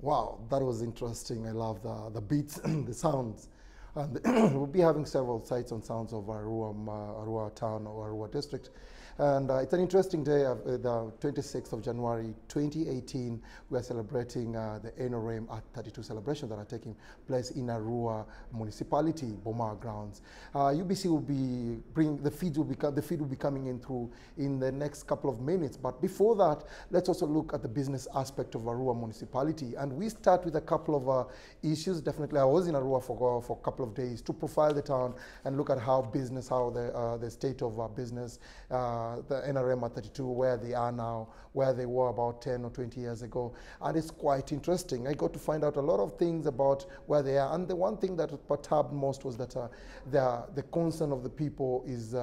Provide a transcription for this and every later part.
Wow, that was interesting. I love the beats, the sounds. And we'll be having several sights and sounds of Arua, Arua town or Arua district. And it's an interesting day, the 26th of January 2018. We are celebrating the NRM at 32 celebrations that are taking place in Arua municipality, Boma grounds. UBC will be bringing, the feed will be coming in through in the next couple of minutes. But before that, let's also look at the business aspect of Arua municipality. And we start with a couple of issues. Definitely, I was in Arua for a couple of days to profile the town and look at how business, how the state of business, the NRM at 32, where they are now, where they were about 10 or 20 years ago. And it's quite interesting. I got to find out a lot of things about where they are. And the one thing that perturbed most was that the concern of the people is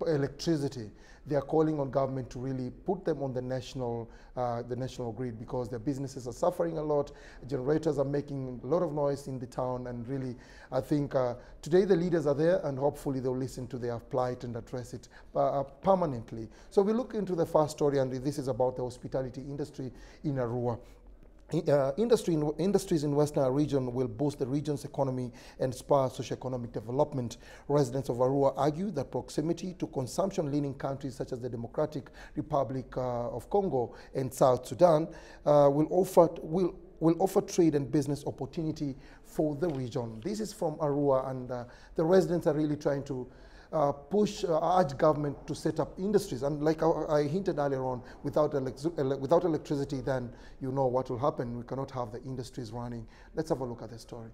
electricity. They are calling on government to really put them on the national grid, because their businesses are suffering a lot. Generators are making a lot of noise in the town, and really, I think today the leaders are there, and hopefully they'll listen to their plight and address it permanently. So we look into the first story, and this is about the hospitality industry in Arua. Industries in Western region will boost the region's economy and spur socio-economic development. Residents of Arua argue that proximity to consumption-leaning countries such as the Democratic Republic of Congo and South Sudan will offer trade and business opportunity for the region. This is from Arua, and the residents are really trying to urge government to set up industries. And like I hinted earlier on, without electricity, then you know what will happen. We cannot have the industries running. Let's have a look at the story.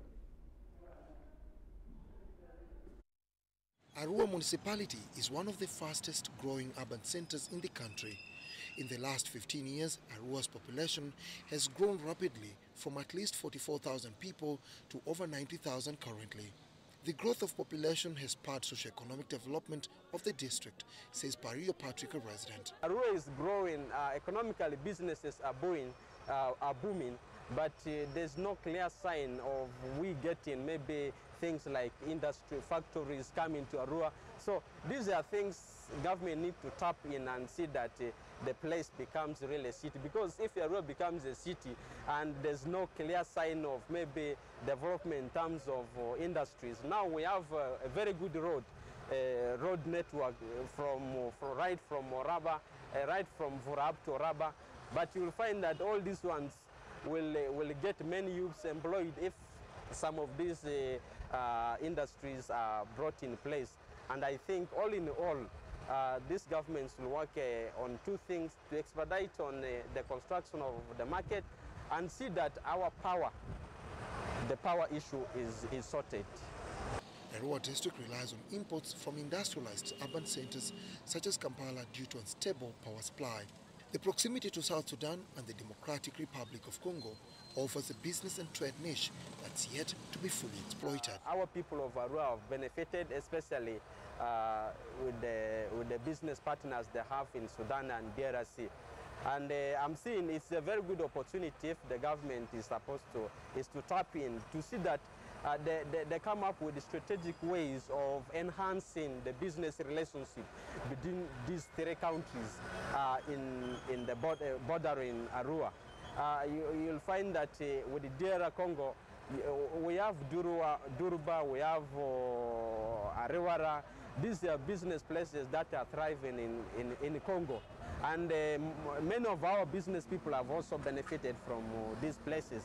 Arua municipality is one of the fastest growing urban centers in the country. In the last 15 years, Arua's population has grown rapidly from at least 44,000 people to over 90,000 currently. The growth of population has spurred socio-economic development of the district, says Pario Patrick, a resident. Arua is growing, economically businesses are booming, but there's no clear sign of we getting maybe things like industry, factories coming to Arua. So these are things government need to tap in and see that the place becomes really a city. Because if Arua becomes a city and there's no clear sign of maybe development in terms of industries, now we have a very good road network right from Oraba, right from Vurab to Oraba. But you'll find that all these ones will get many youths employed if some of these industries are brought in place. And I think all in all, these governments will work on two things: to expedite on the construction of the market and see that the power issue is sorted. Arua district relies on imports from industrialized urban centers such as Kampala due to unstable power supply. The proximity to South Sudan and the Democratic Republic of Congo offers a business and trade niche that's yet to be fully exploited. Our people of Arua have benefited, especially with the business partners they have in Sudan and DRC. And I'm seeing it's a very good opportunity if the government is to tap in, to see that they come up with strategic ways of enhancing the business relationship between these three countries in the bordering Arua. You'll find that with the DR Congo, we have Durba, we have Arua. These are business places that are thriving in Congo. And many of our business people have also benefited from these places.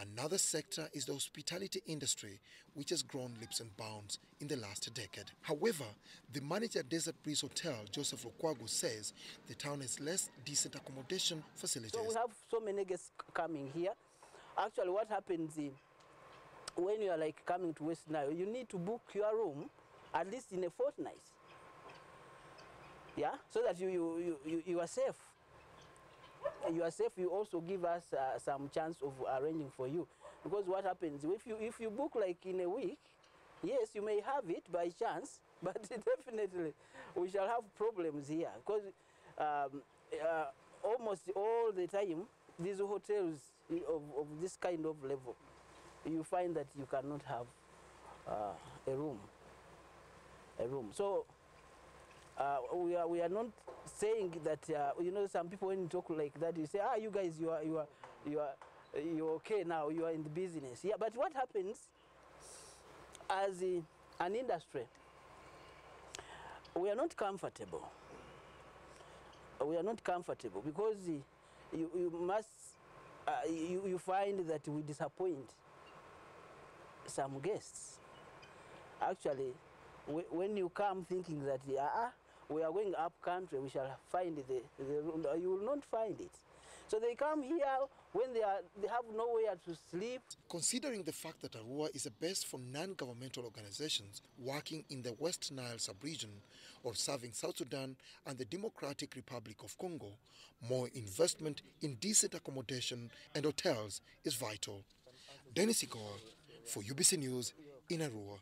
Another sector is the hospitality industry, which has grown leaps and bounds in the last decade. However, the manager at Desert Breeze Hotel, Joseph Okwago, says the town has less decent accommodation facilities. So we have so many guests coming here. Actually, what happens is, when you are like coming to West Nile, you need to book your room at least in a fortnight. Yeah, so that you are safe. You are safe. You also give us some chance of arranging for you, because what happens if you book like in a week, yes, you may have it by chance, but definitely we shall have problems here, because almost all the time these hotels of this kind of level, you find that you cannot have a room. So we are not saying that you know, some people when you talk like that, you say, you guys, you're okay now, you are in the business. Yeah, but what happens as an industry, We are not comfortable. We are not comfortable because you must, you find that we disappoint some guests. Actually, when you come thinking that we are going up country, we shall find you will not find it. So they come here when they have nowhere to sleep. Considering the fact that Arua is a base for non-governmental organizations working in the West Nile sub-region or serving South Sudan and the Democratic Republic of Congo, more investment in decent accommodation and hotels is vital. Dennis Igor for UBC News in Arua.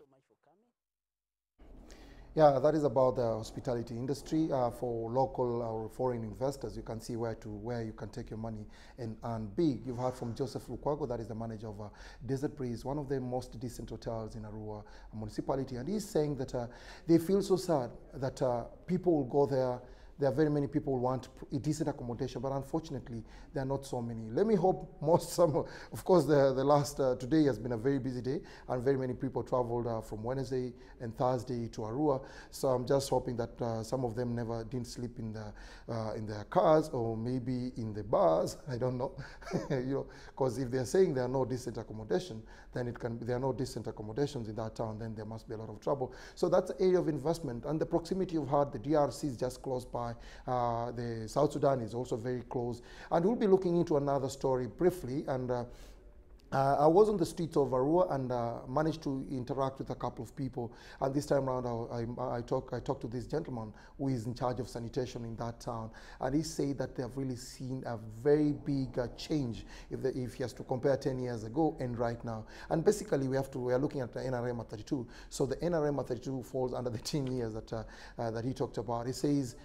Yeah, that is about the hospitality industry for local or foreign investors. You can see where you can take your money and earn big. You've heard from Joseph Lukwago, that is the manager of Desert Breeze, one of the most decent hotels in Arua municipality, and he's saying that they feel so sad that people will go there. There are very many people who want a decent accommodation, but unfortunately, there are not so many. Let me hope of course, the last, today has been a very busy day, and very many people traveled from Wednesday and Thursday to Arua. So I'm just hoping that some of them didn't sleep in their cars or maybe in the bars. I don't know, because if they're saying there are no decent accommodation, then there are no decent accommodations in that town, then there must be a lot of trouble. So that's the area of investment, and the proximity you've heard, the DRC is just close by. The South Sudan is also very close, and we'll be looking into another story briefly. And I was on the streets of Arua and managed to interact with a couple of people. And this time around, I talked to this gentleman who is in charge of sanitation in that town, and he said that they have really seen a very big change if he has to compare 10 years ago and right now. And basically, we are looking at the NRM at 32. So the NRM at 32 falls under the 10 years that he talked about. He says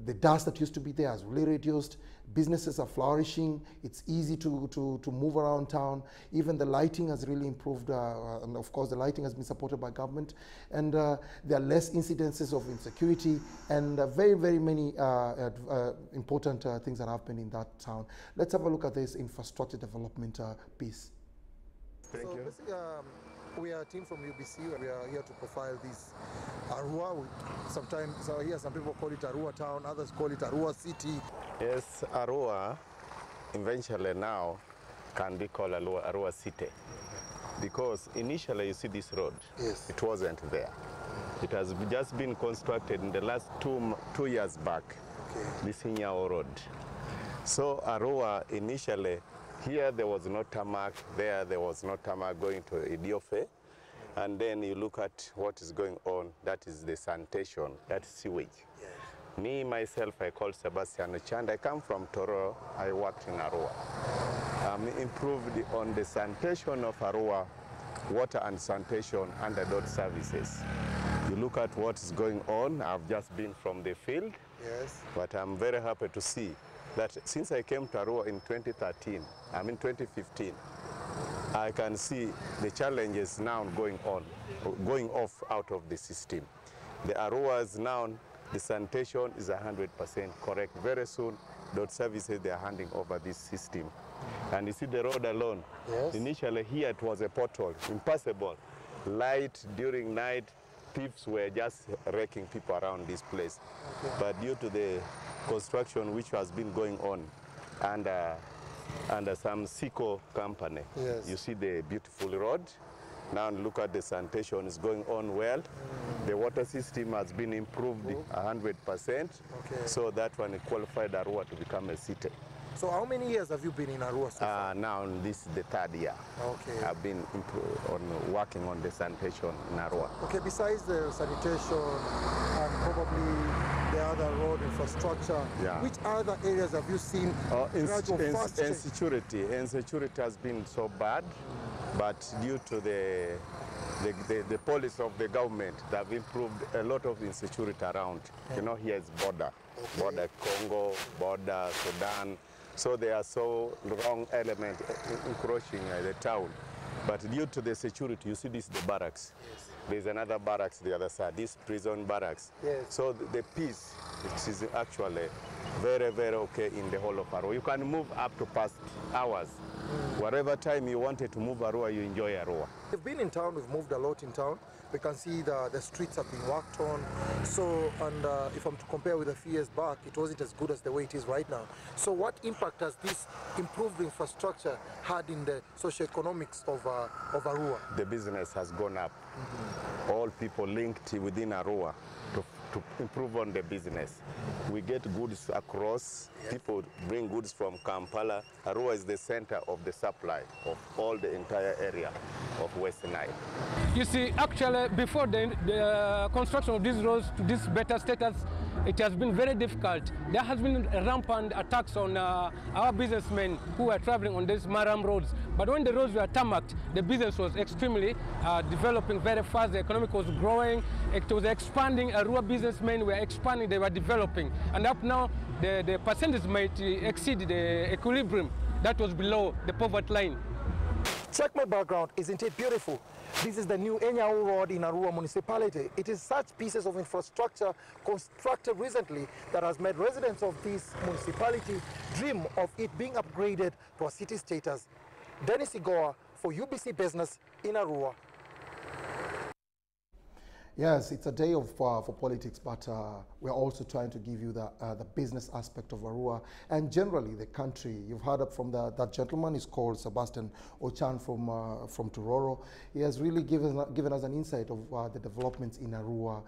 the dust that used to be there has really reduced. Businesses are flourishing. It's easy to move around town. Even the lighting has really improved. And of course, the lighting has been supported by government. And there are less incidences of insecurity and very, very many important things that happen in that town. Let's have a look at this infrastructure development piece. Thank you. Basically, we are a team from UBC. We are here to profile this Arua. Sometimes here some people call it Arua town, others call it Arua city. Yes, Arua eventually now can be called Arua city, because initially you see this road, yes, it wasn't there. It has just been constructed in the last two years back, okay, this Hinyao road. So Arua initially, here there was no tarmac, there was no tarmac going to Idiofe. And then you look at what is going on, that is the sanitation, that is sewage. yes. Me, myself, I call Sebastian Chand. I come from Toro, I worked in Arua. Improved on the sanitation of Arua, water and sanitation under DOT services. You look at what is going on, I've just been from the field, Yes. but I'm very happy to see that since I came to Arua in 2015, I can see the challenges now going off out of the system. The Aruas now, the sanitation is 100% correct. Very soon, DOT services, they are handing over this system. And you see the road alone. Yes. Initially here it was a pothole, impassable. Light during night, thieves were just wrecking people around this place. Okay. But due to the construction which has been going on under some Seco company, yes, you see the beautiful road. Now look at the sanitation is going on well. The water system has been improved 100%. Okay. So that one qualified Arua to become a city. So how many years have you been in Arua so far? Now this is the third year. Okay. I've been working on the sanitation in Arua. Okay, besides the sanitation and probably the other road infrastructure, Yeah. which other areas have you seen gradual fast change? Insecurity has been so bad, but due to the policy of the government, they have improved a lot of insecurity around. You know, here is border, border Congo, border Sudan. So there are so wrong elements encroaching the town. But due to the security, you see this is the barracks. Yes. There's another barracks the other side, this prison barracks. Yes. So the peace, it is actually very, very okay in the whole of Arua. You can move up to past hours Whatever time you wanted to move Arua, you enjoy Arua. We've been in town, we've moved a lot in town. We can see the streets have been worked on. So, and if I'm to compare with a few years back, it wasn't as good as the way it is right now. So what impact has this improved infrastructure had in the socio-economics of Arua? The business has gone up. All people linked within Arua to improve on the business. We get goods across, people bring goods from Kampala. Arua is the center of the supply of all the entire area of West Nile. You see, actually, before the construction of these roads to this better status, it has been very difficult. There has been rampant attacks on our businessmen who are traveling on these maram roads. But when the roads were tarmacked, the business was extremely developing very fast. The economy was growing. It was expanding. Arua businessmen were expanding. They were developing. And up now, the percentage might exceed the equilibrium that was below the poverty line. Check my background, isn't it beautiful? This is the new Enyau Road in Arua municipality. It is such pieces of infrastructure constructed recently that has made residents of this municipality dream of it being upgraded to a city status. Dennis Igoa for UBC Business in Arua. Yes, it's a day for politics, but we're also trying to give you the business aspect of Arua and generally the country. You've heard up from that gentleman. He's called Sebastian Ochan from Tororo. He has really given us an insight of the developments in Arua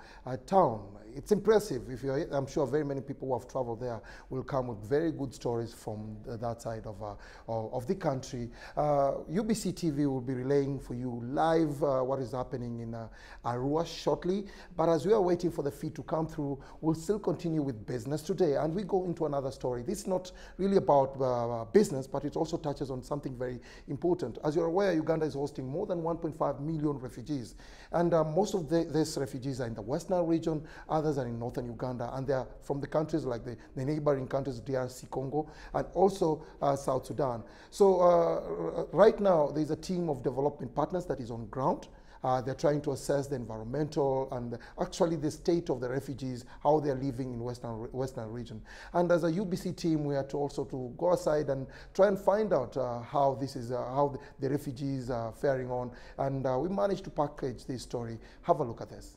town. It's impressive. I'm sure very many people who have traveled there will come with very good stories from that side of the country. UBC TV will be relaying for you live what is happening in Arua shortly. But as we are waiting for the feed to come through, we'll still continue with business today. And we go into another story. This is not really about business, but it also touches on something very important. As you're aware, Uganda is hosting more than 1.5 million refugees. And most of these refugees are in the West Nile region, others are in northern Uganda, and they're from the countries like the neighboring countries, DRC Congo, and also South Sudan. So right now, there's a team of development partners that is on ground. They're trying to assess the environmental and actually the state of the refugees, how they're living in Western region. And as a UBC team, we had to also to go aside and try and find out how this is, how the refugees are faring on. And we managed to package this story. Have a look at this.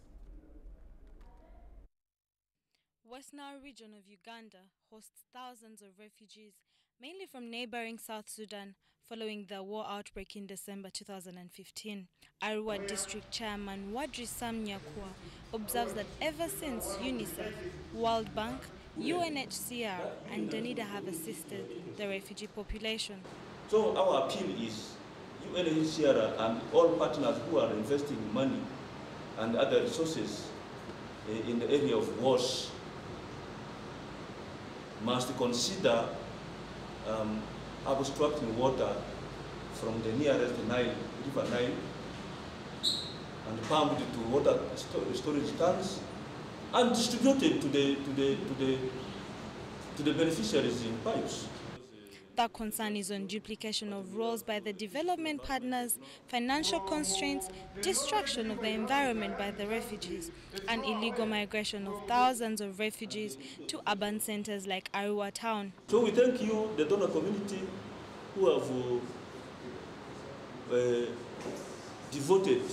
West Nile region of Uganda hosts thousands of refugees, mainly from neighboring South Sudan, following the war outbreak in December 2015. Arua District Chairman Wadri Sam Nyakua observes that ever since UNICEF, World Bank, UNHCR and Danida have assisted the refugee population. So our appeal is UNHCR and all partners who are investing money and other resources in the area of wars must consider obstructing water from the nearest Nile, River Nile, and pumped to water storage tanks and distributed to the beneficiaries in pipes. The concern is on duplication of roles by the development partners, financial constraints, destruction of the environment by the refugees, and illegal migration of thousands of refugees to urban centers like Arua town. So we thank you, the donor community, who have devoted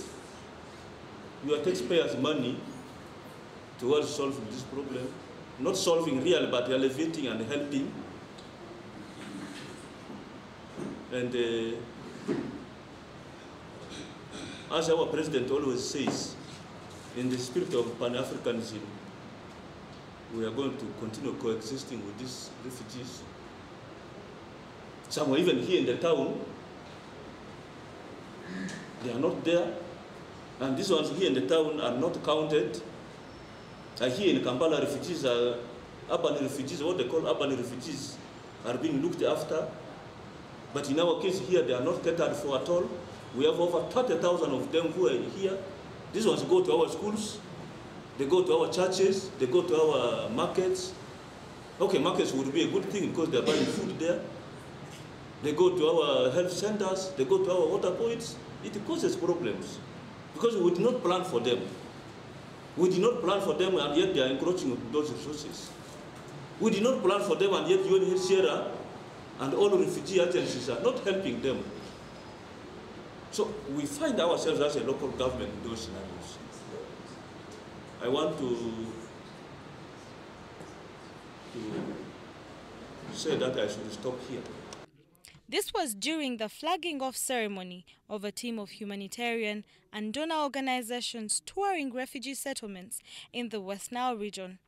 your taxpayers' money towards solving this problem. Not solving really, but elevating and helping. And as our president always says, in the spirit of Pan-Africanism, we are going to continue coexisting with these refugees. Some are even here in the town. They are not there. And these ones here in the town are not counted. Here in Kampala, refugees are urban refugees, what they call urban refugees, are being looked after. But in our case here, they are not catered for at all. We have over 30,000 of them who are here. These ones go to our schools, they go to our churches, they go to our markets. Okay, markets would be a good thing because they're buying food there. They go to our health centers, they go to our water points. It causes problems because we did not plan for them. We did not plan for them, and yet they are encroaching on those resources. We did not plan for them, and yet UNHCR and all refugee agencies are not helping them. So we find ourselves as a local government in those scenarios. I want to say that I should stop here. This was during the flagging off ceremony of a team of humanitarian and donor organizations touring refugee settlements in the West Nile region.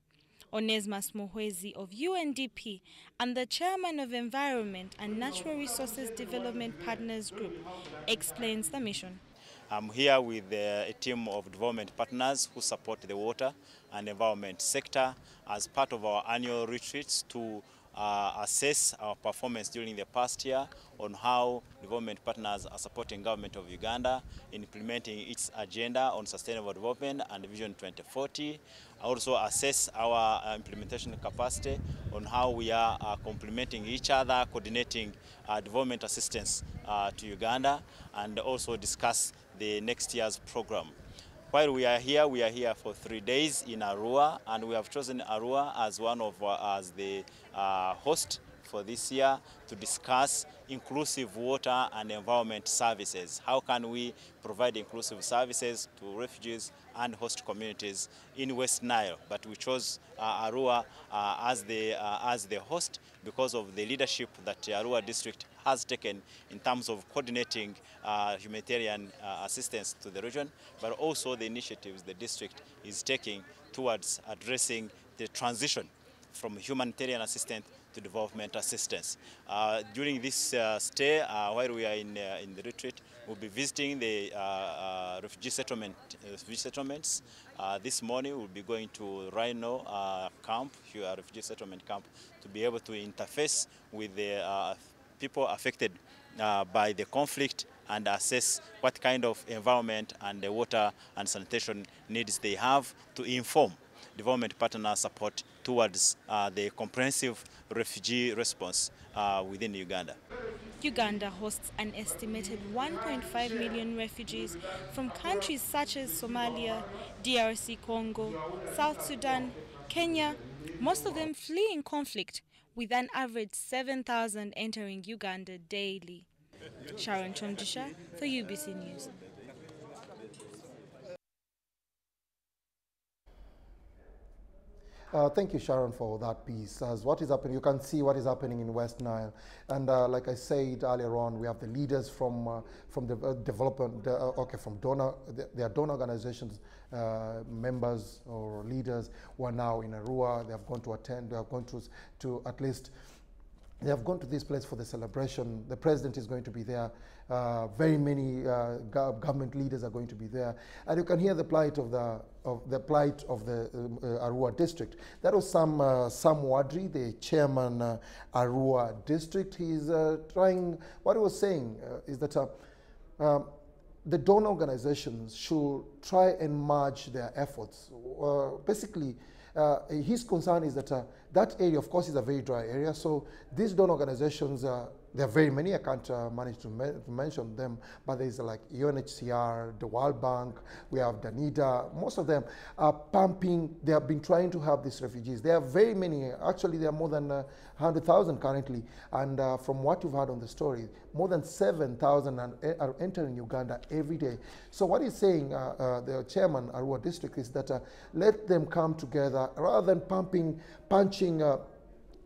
Onesmus Muhwezi of UNDP and the chairman of Environment and Natural Resources Development Partners Group explains the mission. I'm here with a team of development partners who support the water and environment sector as part of our annual retreats to assess our performance during the past year on how development partners are supporting government of Uganda in implementing its agenda on sustainable development and Vision 2040. Also assess our implementation capacity on how we are complementing each other, coordinating development assistance to Uganda, and also discuss the next year's program. While we are here for 3 days in Arua, and we have chosen Arua as one of as the host for this year to discuss inclusive water and environment services. How can we provide inclusive services to refugees and host communities in West Nile? But we chose Arua as the host because of the leadership that Arua district has taken in terms of coordinating humanitarian assistance to the region, but also the initiatives the district is taking towards addressing the transition from humanitarian assistance to development assistance. During this stay, while we are in the retreat, we'll be visiting the refugee settlements. This morning we'll be going to Rhino camp, refugee settlement camp, to be able to interface with the people affected by the conflict and assess what kind of environment and the water and sanitation needs they have to inform development partner support towards the comprehensive refugee response within Uganda. Uganda hosts an estimated 1.5 million refugees from countries such as Somalia, DRC Congo, South Sudan, Kenya, most of them fleeing conflict, with an average 7,000 entering Uganda daily. Sharon Chomdisha for UBC News. Thank you, Sharon, for that piece. As what is happening, you can see what is happening in West Nile, and like I said earlier on, we have the leaders from the development, from donor, their donor organizations, members or leaders who are now in Arua. They have gone to attend. They have gone to at least. They have gone to this place for the celebration. The president is going to be there. Very many government leaders are going to be there, and you can hear the plight of the Arua district. That was Sam Wadri, the chairman Arua district. He's trying. What he was saying is that the donor organizations should try and merge their efforts. Basically, his concern is that that area, of course, is a very dry area. So these donor organizations, there are very many. I can't manage to mention them, but there's like UNHCR, the World Bank, we have Danida. Most of them are pumping. They have been trying to help these refugees. There are very many. Actually, there are more than 100,000 currently. And from what you've heard on the story, more than 7,000 are entering Uganda every day. So what he's saying, the chairman Arua district, is that let them come together rather than punching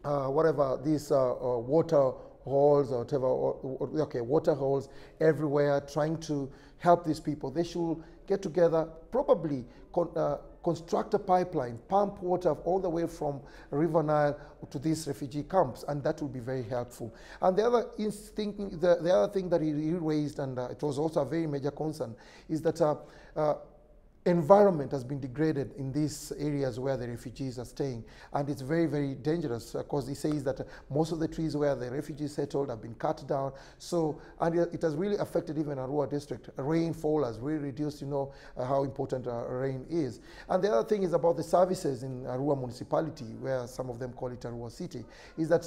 whatever these water holes or whatever, water holes everywhere, trying to help these people. They should get together, probably construct a pipeline, pump water all the way from River Nile to these refugee camps, and that will be very helpful. And the other thing that he raised, and it was also a very major concern, is that environment has been degraded in these areas where the refugees are staying, and it's very, very dangerous, because he says that most of the trees where the refugees settled have been cut down. So, and it has really affected even Arua district. Rainfall has really reduced. You know how important rain is. And the other thing is about the services in Arua municipality, where some of them call it Arua city, is that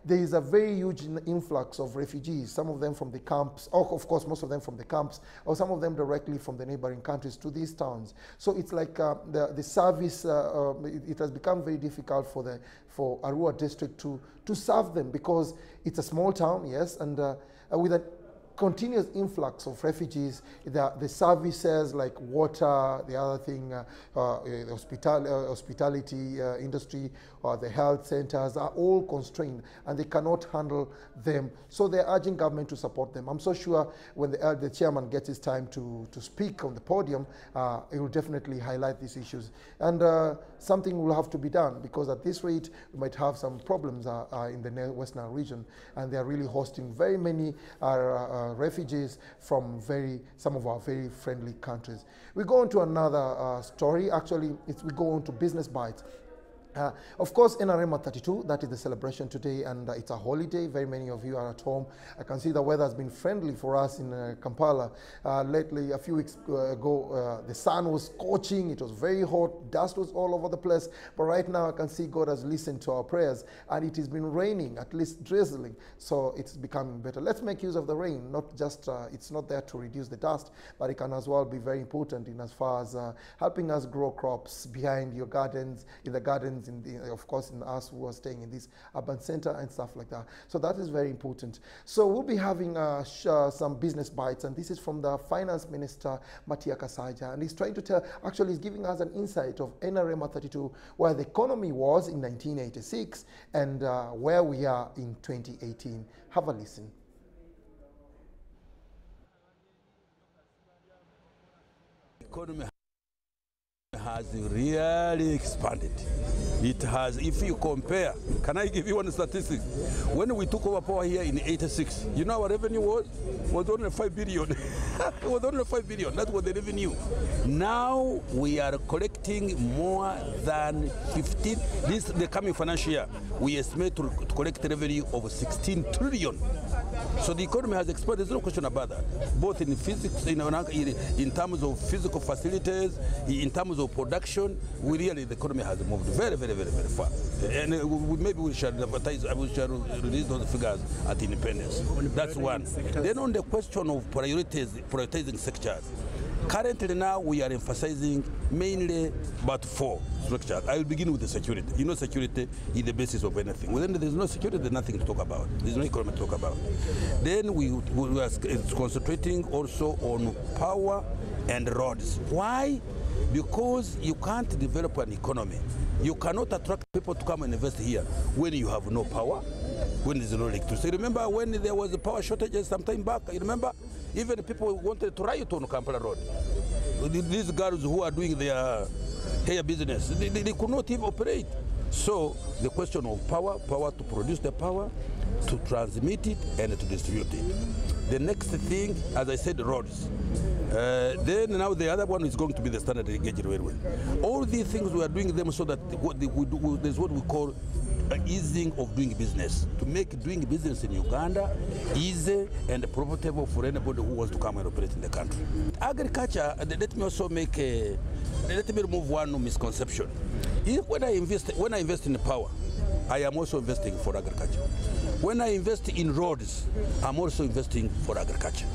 there is a very huge influx of refugees, some of them from the camps, or of course most of them from the camps, or some of them directly from the neighboring countries to these towns. towns. So it's like the service, it has become very difficult for Arua district to serve them, because it's a small town, yes, and with a continuous influx of refugees, the services like water, the other thing, the hospitality industry, or the health centers are all constrained, and they cannot handle them. So they're urging government to support them. I'm so sure when the chairman gets his time to speak on the podium, he will definitely highlight these issues. And something will have to be done, because at this rate, we might have some problems in the West Nile region, and they are really hosting very many refugees from some of our very friendly countries. We go on to another story. Actually, we go on to Business Bites. Of course, NRM at 32, that is the celebration today, and it's a holiday. Very many of you are at home. I can see the weather has been friendly for us in Kampala. Lately, a few weeks ago, the sun was scorching. It was very hot. Dust was all over the place. But right now, I can see God has listened to our prayers, and it has been raining, at least drizzling. So it's becoming better. Let's make use of the rain. Not just, it's not there to reduce the dust, but it can as well be very important in as far as helping us grow crops behind your gardens, in the gardens, of course, in us who are staying in this urban center and stuff like that. So that is very important. So we'll be having some business bites, and this is from the Finance Minister, Matia Kasaija, and he's trying to tell, actually he's giving us an insight of NRM 32, where the economy was in 1986 and where we are in 2018. Have a listen. Economy has really expanded. It has, if you compare, can I give you one statistic? When we took over power here in 86, you know our revenue was only 5 billion. It was only 5 billion, that was the revenue. Now we are collecting more than 15, the coming financial year, we estimate to collect revenue of 16 trillion. So the economy has expanded, there's no question about that. Both in physics, in terms of physical facilities, in terms of production, the economy has moved very, very, very, very far. And maybe we shall advertise, we shall release those figures at independence. That's one. Then on the question of prioritizing sectors, currently now we are emphasizing mainly about 4 structures. I will begin with the security. You know, security is the basis of anything. When there's no security, there's nothing to talk about. There's no economy to talk about. Then we are concentrating also on power and roads. Why? Because you can't develop an economy. You cannot attract people to come and invest here when you have no power, when there's no electricity. Remember when there was a power shortages some time back? You remember? Even people wanted to riot on Kampala Road. These girls who are doing their hair business, they could not even operate. So the question of power to produce the power, to transmit it, and to distribute it. The next thing, as I said, roads. Then now the other one is going to be the standard gauge railway. All these things we are doing them so that there's what we call easing of doing business, to make doing business in Uganda easy and profitable for anybody who wants to come and operate in the country. Agriculture, let me also let me remove one misconception. When I invest in power, I am also investing for agriculture. When I invest in roads, I'm also investing for agriculture.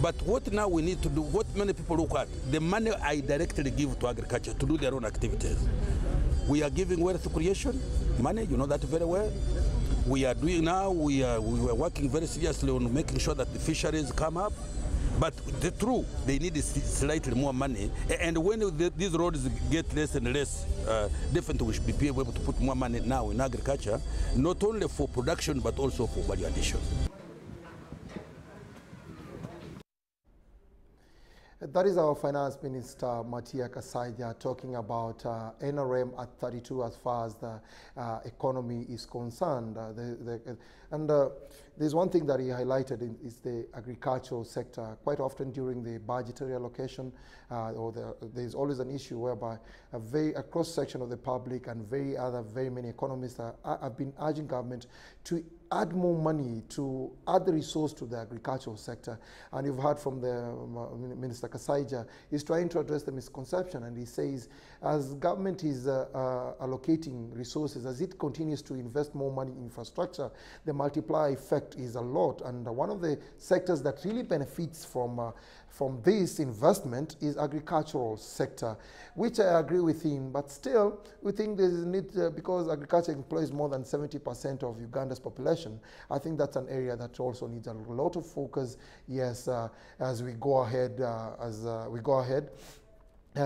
But what now we need to do, what many people look at, the money I directly give to agriculture to do their own activities. We are giving wealth creation money, you know that very well. We are doing now, we are working very seriously on making sure that the fisheries come up. But the truth, they need slightly more money. And when these roads get less and less, definitely we should be able to put more money now in agriculture, not only for production, but also for value addition. That is our Finance Minister, Matia Kasaija, talking about NRM at 32 as far as the economy is concerned. There's one thing that he highlighted is the agricultural sector. Quite often during the budgetary allocation, there's always an issue whereby a cross-section of the public and very many economists have been urging government to add more money, to add the resource to the agricultural sector. And you've heard from the Minister Kasaija, he's trying to address the misconception, and he says as government is allocating resources, as it continues to invest more money in infrastructure, the multiplier effect is a lot. And one of the sectors that really benefits from from this investment is agricultural sector, which I agree with him, but still we think there is a need, because agriculture employs more than 70% of Uganda's population. I think that's an area that also needs a lot of focus, yes, as we go ahead,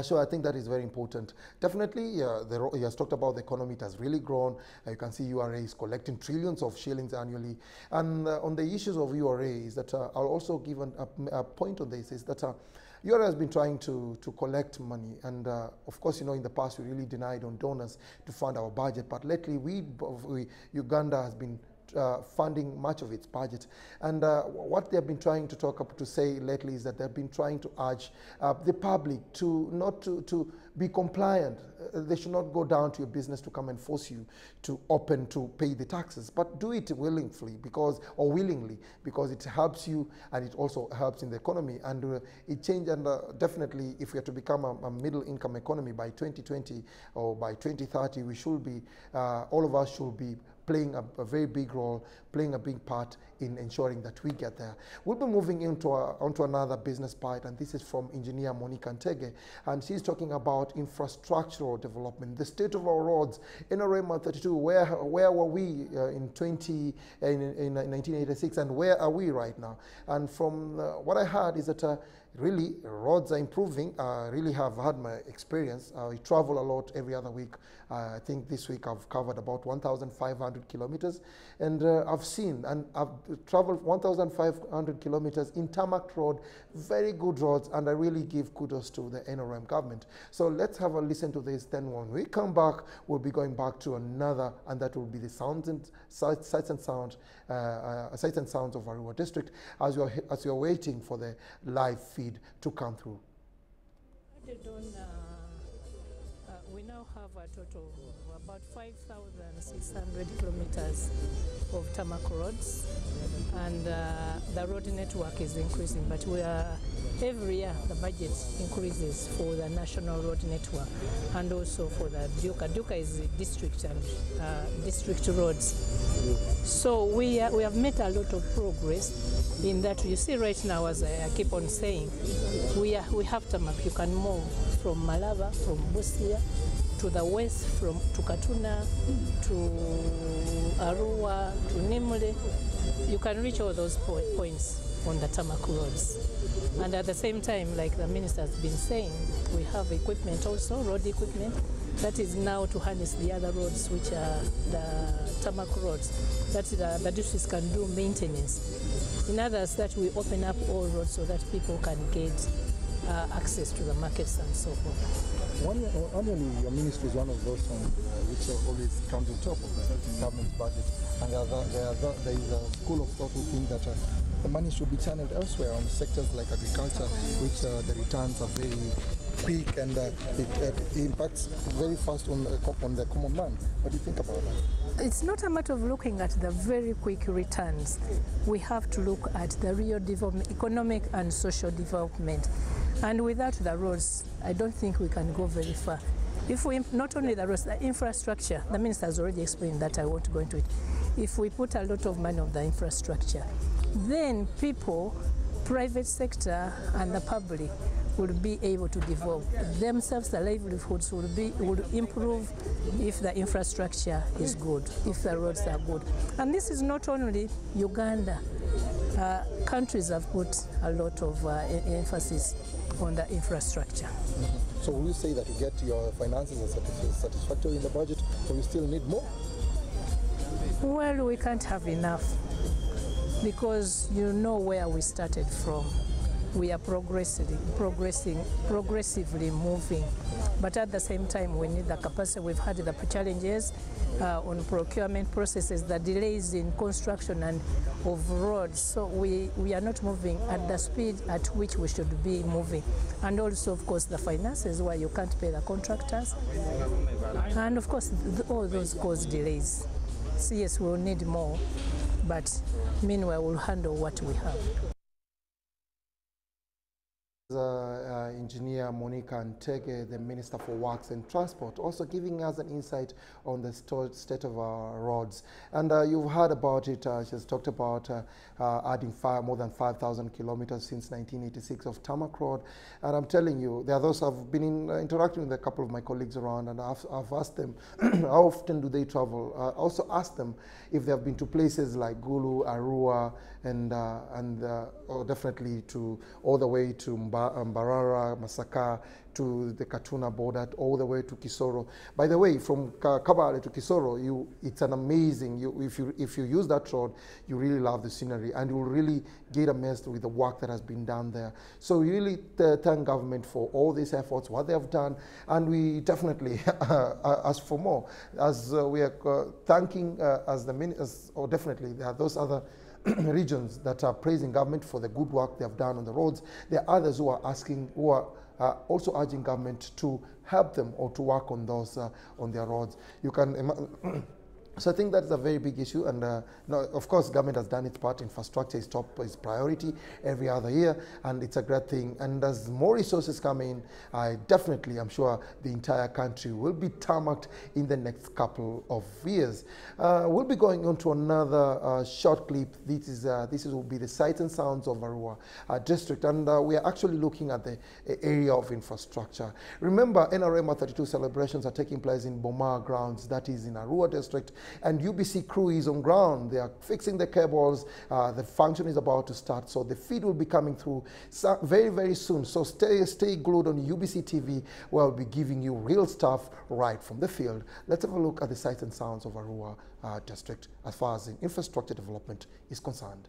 so I think that is very important. Definitely, he has talked about the economy. It has really grown. You can see URA is collecting trillions of shillings annually. And on the issues of URA is that I'll also give a point on this, is that URA has been trying to collect money. And of course, in the past, we really denied on donors to fund our budget. But lately, Uganda has been funding much of its budget, and what they've been trying to say lately is that they've been trying to urge the public to not to be compliant. They should not go down to your business to come and force you to pay the taxes, but do it willingly because it helps you and it also helps in the economy, and it change. And definitely, if we are to become a middle income economy by 2020 or by 2030, we should be all of us should be playing a very big role, playing a big part in ensuring that we get there. We'll be moving onto another business part, and this is from engineer Monica Ntege, and she's talking about infrastructural development, the state of our roads. NRM 32, where were we in 1986, and where are we right now? And from what I heard is that really roads are improving. I really have had my experience. I travel a lot every other week. I think this week I've covered about 1,500 kilometers, and I've seen and I've traveled 1,500 kilometers in tarmac road, very good roads, and I really give kudos to the NRM government. So let's have a listen to this. Then when we come back, we'll be going back to another, and that will be the sights and sounds of Arua district as you're waiting for the live feed to come through. We now have a total of about 5,600 kilometers of tarmac roads, and the road network is increasing, but every year the budget increases for the national road network and also for the Duka. Duka is district and district roads. So we have made a lot of progress in that. You see right now, as I keep on saying, we have tarmac. You can move from Malaba, from Busia, to the west, to Katuna, to Arua, to Nimule. You can reach all those points on the tarmac roads. And at the same time, like the minister has been saying, we have equipment also, road equipment, that is now to harness the other roads, which are the tarmac roads, that the districts can do maintenance. In others, that we open up all roads so that people can get access to the markets and so forth. Annually, your ministry is one of those which always comes on top of the government's budget, and there is a school of thought who think that the money should be channeled elsewhere on sectors like agriculture, which the returns are very quick and it impacts very fast on the common man. What do you think about that? It's not a matter of looking at the very quick returns. We have to look at the real development, economic and social development. And without the roads, I don't think we can go very far. If we, not only the roads, the infrastructure, the minister has already explained that, I won't go into it. If we put a lot of money on the infrastructure, then people, private sector and the public would be able to develop themselves. The livelihoods would improve if the infrastructure is good, if the roads are good. And this is not only Uganda. Countries have put a lot of emphasis on the infrastructure. So will you say that you get your finances as satisfactory in the budget, or you still need more? Well, we can't have enough, because you know where we started from. We are progressively moving, but at the same time we need the capacity. We've had the challenges on procurement processes, the delays in construction and of roads, so we are not moving at the speed at which we should be moving. And also, of course, the finances, where you can't pay the contractors, and of course all those cause delays. So yes, we'll need more, but meanwhile we'll handle what we have. Engineer Monica Ntege, the Minister for Works and Transport, also giving us an insight on the state of our roads. And you've heard about it. She's talked about adding more than 5,000 kilometers since 1986 of tarmac road. And I'm telling you, there are those I've been interacting with a couple of my colleagues around, and I've asked them how often do they travel. I also asked them if they have been to places like Gulu, Arua, and definitely to all the way to Mbarara, Masaka, to the Katuna border, all the way to Kisoro. By the way, from Kabale to Kisoro, it's an amazing, if you use that road, you really love the scenery, and you'll really get amazed with the work that has been done there. So we really thank government for all these efforts, what they have done, and we definitely ask for more. As we are thanking definitely there are those other regions that are praising government for the good work they have done on the roads. There are others who are asking, who are also urging government to help them or to work on those on their roads. You can so I think that's a very big issue, and no, of course government has done its part. Infrastructure is priority every other year, and it's a great thing. And as more resources come in, I'm sure the entire country will be tarmacked in the next couple of years. We'll be going on to another short clip. This will be the sights and sounds of Arua district, and we are actually looking at the area of infrastructure. Remember, NRM 32 celebrations are taking place in Boma grounds, that is in Arua district. And UBC crew is on ground. They are fixing the cables. The function is about to start. So the feed will be coming through very, very soon. So stay glued on UBC TV, where I'll be giving you real stuff right from the field. Let's have a look at the sights and sounds of Arua district as far as infrastructure development is concerned.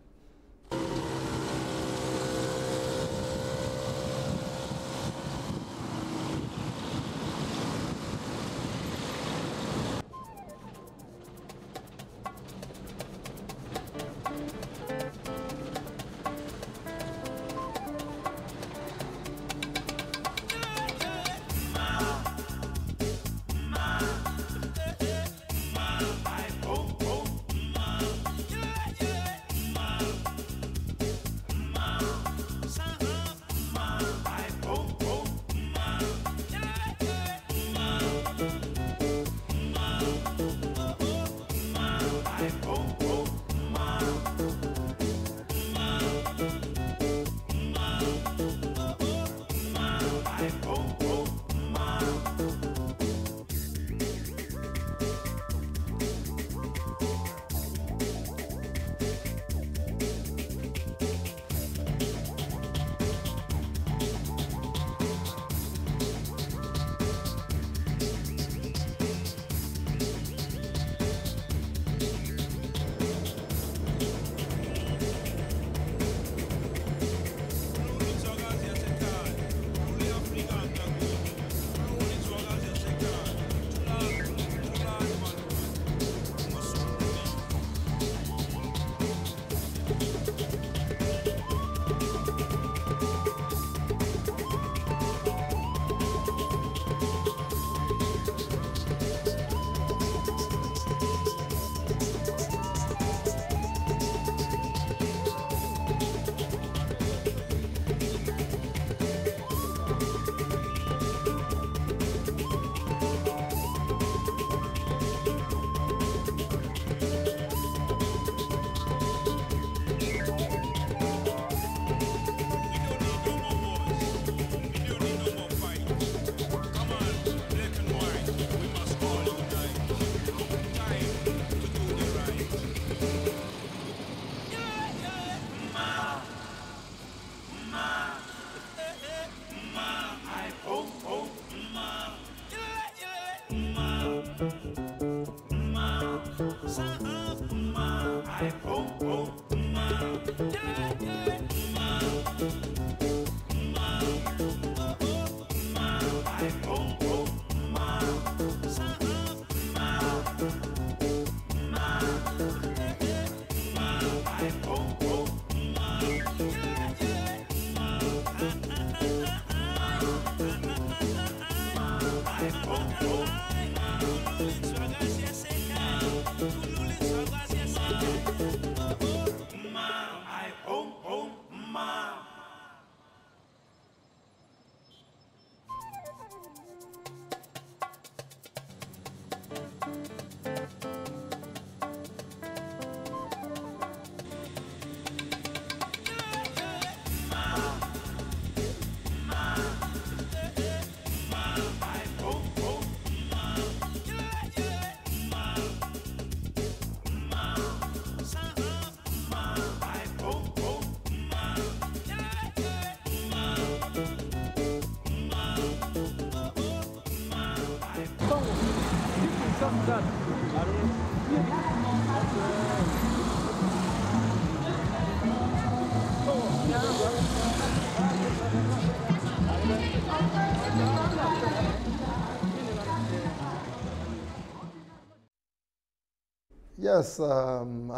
Yes, I've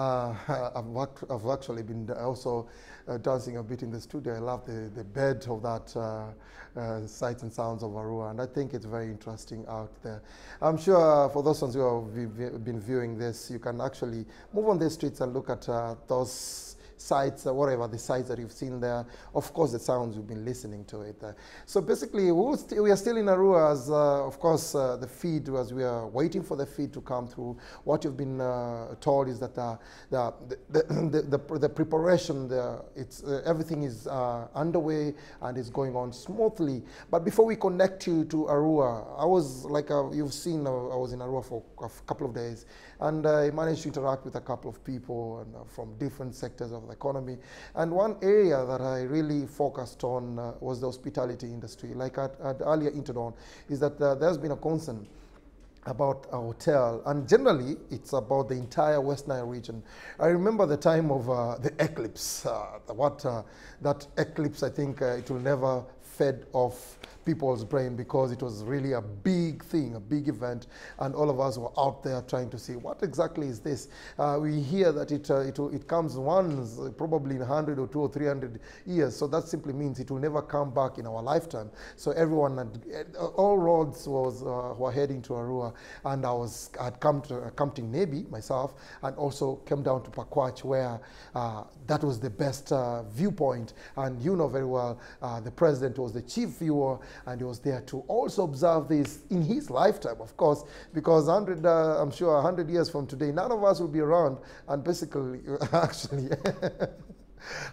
actually been also dancing a bit in the studio. I love the bed of that sights and sounds of Arua, and I think it's very interesting out there. I'm sure for those ones who have been viewing this, you can actually move on the streets and look at those sites, whatever the sites that you've seen there. Of course, the sounds you've been listening to it. So basically, we are still in Arua as, of course, the feed, as we are waiting for the feed to come through. What you've been told is that the preparation, everything is underway and is going on smoothly. But before we connect you to Arua, I was like you've seen, I was in Arua for a couple of days, and I managed to interact with a couple of people and, from different sectors of the economy. And one area that I really focused on was the hospitality industry. Like I had earlier hinted on, is that there's been a concern about a hotel, and generally it's about the entire West Nile region. I remember the time of the eclipse, that eclipse, I think it will never fade off people's brain, because it was really a big thing, a big event, and all of us were out there trying to see what exactly is this. We hear that it comes once, probably in 100 or 200 or 300 years, so that simply means it will never come back in our lifetime. So everyone, all roads were heading to Arua, and I'd come to Nebi myself, and also came down to Pakwach, where that was the best viewpoint. And you know very well, the president was the chief viewer, and he was there to also observe this in his lifetime, of course, because I'm sure 100 years from today, none of us will be around. And basically, actually,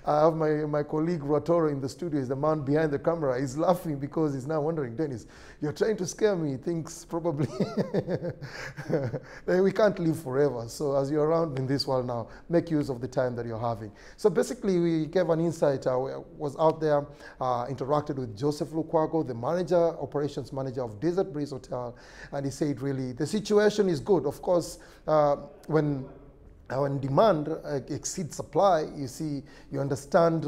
I have my colleague Ruatoro in the studio. Is the man behind the camera. He's laughing because he's now wondering, Dennis, you're trying to scare me. He thinks probably we can't live forever. So as you're around in this world now, make use of the time that you're having. So basically, we gave an insight. I was out there, interacted with Joseph Lukwago, the operations manager of Desert Breeze Hotel, and he said really the situation is good. Of course, when demand exceeds supply, you understand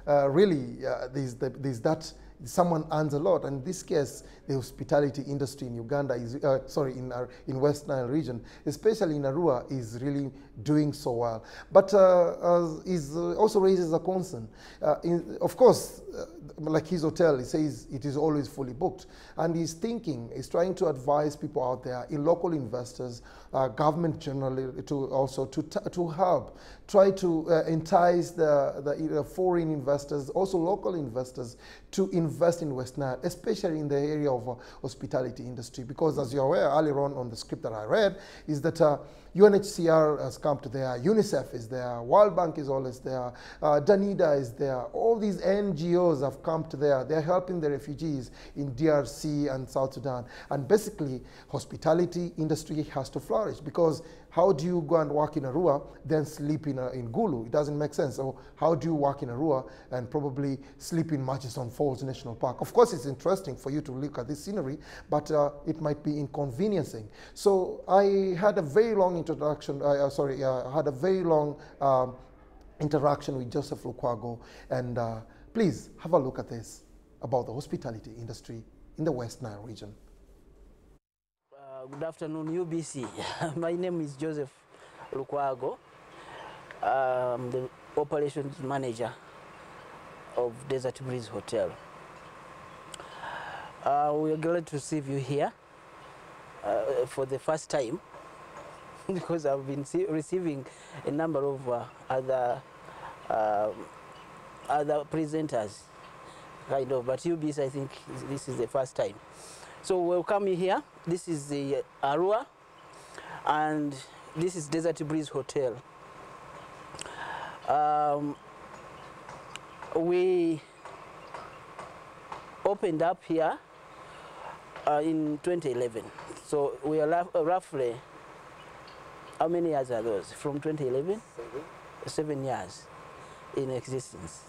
really there's that someone earns a lot. And in this case, the hospitality industry in Uganda is, in West Nile region, especially in Arua, is really doing so well. But also raises a concern. Of course, like his hotel, he says it is always fully booked. And he's trying to advise people out there, in local investors, government generally, to help, try to entice the foreign investors, also local investors, to invest in West Nile, especially in the area of hospitality industry. Because as you're aware, earlier on the script that I read, is that UNHCR has come to there, UNICEF is there, World Bank is always there, Danida is there. All these NGOs have come to there. They're helping the refugees in DRC and South Sudan. And basically, hospitality industry has to flourish, because how do you go and work in Arua, then sleep in Gulu? It doesn't make sense. So how do you work in Arua and probably sleep in Murchison Falls National Park? Of course, it's interesting for you to look at this scenery, but it might be inconveniencing. So I had a very long introduction, I had a very long interaction with Joseph Lukwago, and please have a look at this about the hospitality industry in the West Nile region. Good afternoon, UBC. My name is Joseph Lukwago. I'm the operations manager of Desert Breeze Hotel. We are glad to receive you here for the first time, because I've been receiving a number of other presenters, kind of, but UBC, I think this is the first time. So welcome you here. This is the Arua, and this is Desert Breeze Hotel. We opened up here in 2011. So we are roughly, how many years are those? From 2011? 7 years in existence.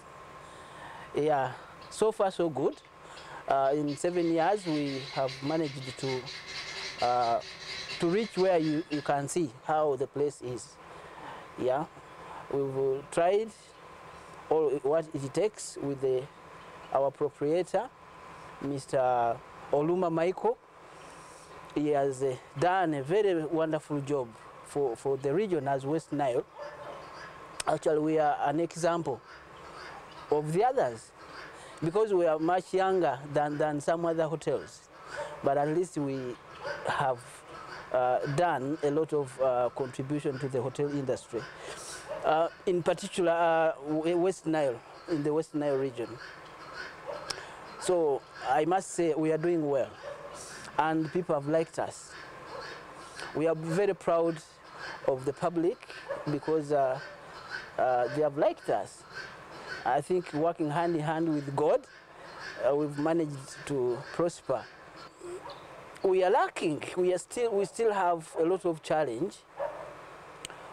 Yeah, so far so good. In 7 years, we have managed to to reach where you can see how the place is. Yeah, we've tried all what it takes with our proprietor, Mr. Oluma Michael. He has done a very wonderful job for the region as West Nile. Actually, we are an example of the others because we are much younger than some other hotels. But at least we have done a lot of contribution to the hotel industry. In particular, West Nile, in the West Nile region. So I must say we are doing well, and people have liked us. We are very proud of the public because they have liked us. I think working hand in hand with God, we've managed to prosper. We are lacking. We still have a lot of challenge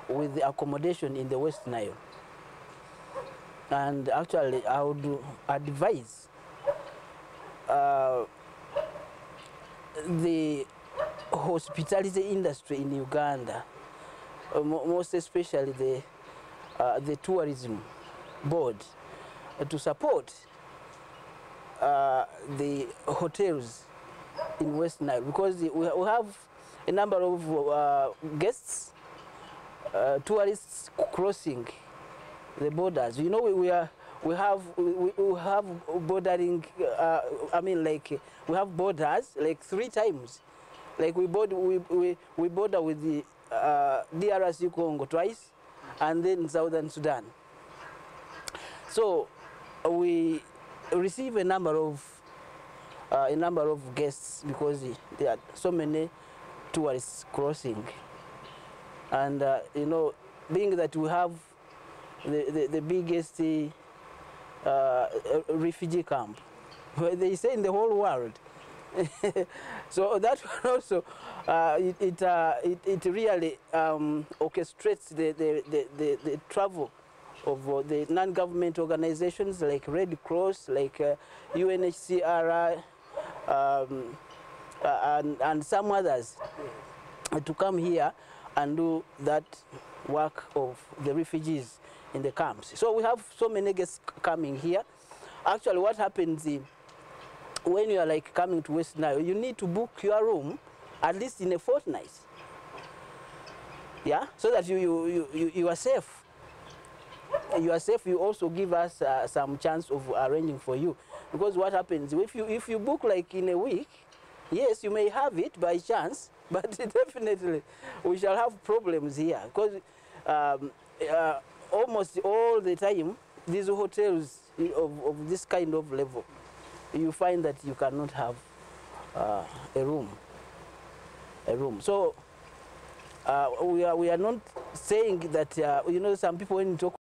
with the accommodation in the West Nile. And actually, I would advise the hospitality industry in Uganda, most especially the tourism board, to support the hotels in West Nile, because we have a number of guests, tourists crossing the borders. You know, we have bordering. I mean, like we have borders like 3 times. Like we border with the DRC Congo twice, and then Southern Sudan. So we receive a number of guests because there are so many tourists crossing, and you know, being that we have the biggest refugee camp, they say in the whole world. So that one also it really orchestrates the travel of the non-government organizations like Red Cross, like UNHCR, and some others to come here and do that work of the refugees in the camps. So we have so many guests coming here. Actually, what happens is, when you are like coming to West Nile, you need to book your room at least in a fortnight. Yeah, so that you are safe. You are safe. You also give us some chance of arranging for you, because what happens if you book like in a week, yes, you may have it by chance, but definitely we shall have problems here, because almost all the time these hotels of this kind of level, you find that you cannot have a room. So we are not saying that you know, some people when you talk